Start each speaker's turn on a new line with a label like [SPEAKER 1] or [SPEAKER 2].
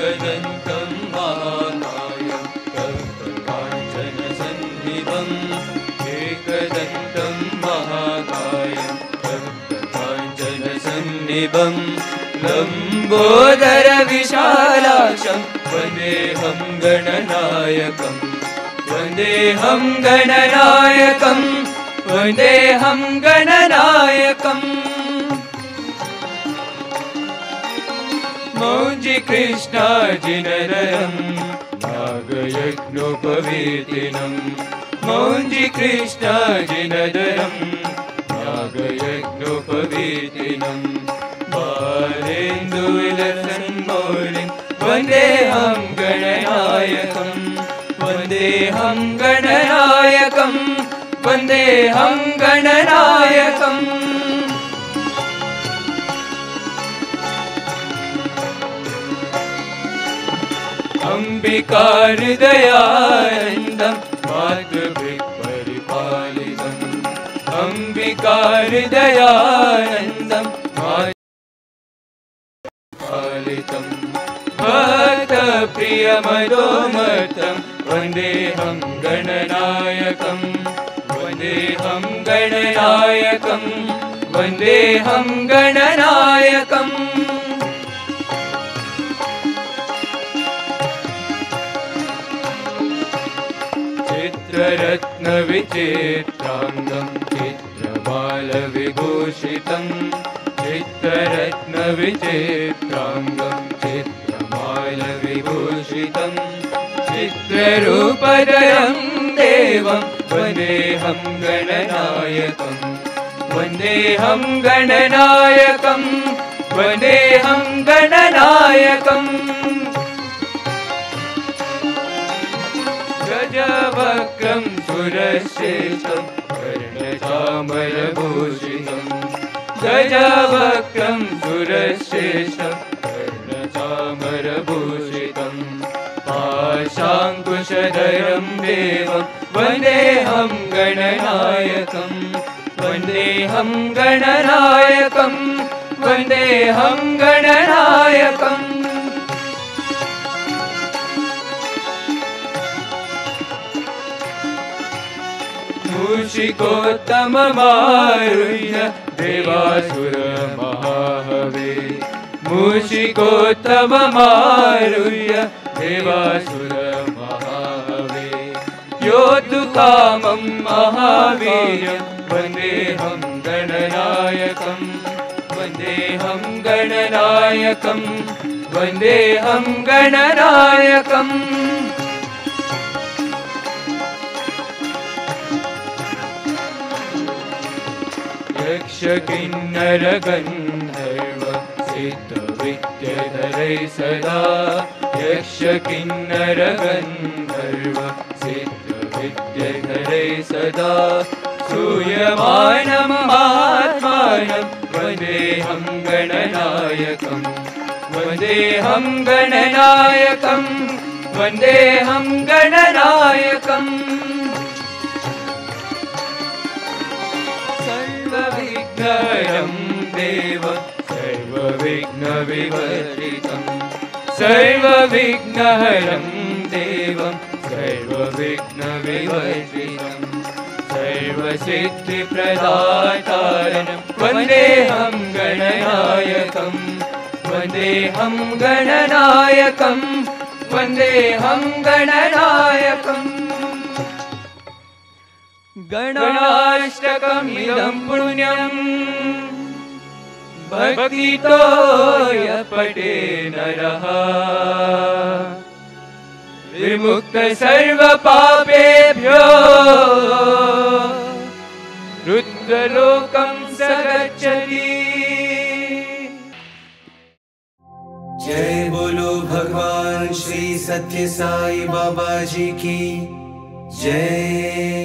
[SPEAKER 1] एकदन्तं महाकायं भक्तकाञ्चनसन्निभम् एकदन्तं महाकायं भक्तकाञ्चनसन्निभम् लम्बोदरविशालाक्षं वन्देऽहं गणनायकं वन्देऽहं गणनायकं वन्देऽहं गणनायकम् मौञ्जी कृष्णाजिनरं नागयज्ञोपवीतिनं मौञ्जी कृष्णाजिनदरं नागयज्ञोपवीतिनं बालेन्दुविलसन्मौलिं वन्देऽहं गणनायकं वन्देऽहं गणनायकं वन्देऽहं गणनायकम् अम्बिकाहृदयानन्दं मातृभिक्परिपालितम् अम्बिकाहृदयानन्दं मातृपालितं भक्तप्रियमदोमतं वन्देऽहं गणनायकं वन्देऽहं गणनायकं वन्देऽहं गणनायकम् चित्ररत्नविचित्राङ्गं चित्रमालविभूषितं चित्ररत्नविचित्राङ्गं चित्रमालविभूषितं चित्ररूपधरं देवं वन्देऽहं गणनायकं वन्देऽहं गणनायकं वन्देऽहं गणनायकम् गजवक्त्रं सुरश्रेष्ठं कर्णचामरभूषितं गजवक्त्रं सुरश्रेष्ठं कर्णचामरभूषितं पाशाङ्कुशधरं देवं वन्देऽहं गणनायकं वन्देऽहं गणनायकं वन्देऽहं गणनायकम् मूषिकोत्तममारुह्य देवासुरमहाहवे मूषिकोत्तममारुह्य देवासुरमहाहवे योद्धुकामं महावीर्यं वन्देऽहं गणनायकं वन्देऽहं गणनायकं वन्देऽहं गणनायकम् यक्षकिन्नरगन्धर्व सिद्धविद्यधरै सदा यक्षकिन्नरगन्धर्व सिद्धविद्यधरै सदा सूयमानं महात्मानं वन्देऽहं गणनायकं वन्देऽहं गणनायकं वन्देऽहं गणनायकम् सर्वविघ्नहरं देव सर्वविघ्नविवर्जितं सर्वविघ्नहरं देवं सर्वविघ्नविवर्जितं सर्वसिद्धिप्रदातारं वन्देऽहं गणनायकं वन्देऽहं गणनायकं वन्देऽहं गणनायकम् गणाष्टकमिदं पुण्यं भक्तितो यः पठे नरः विमुक्तः सर्वपापेभ्यो रुद्रलोकं स गच्छति। जय बोलो भगवान
[SPEAKER 2] भगवान श्री सत्य साई बाबा जी की जय।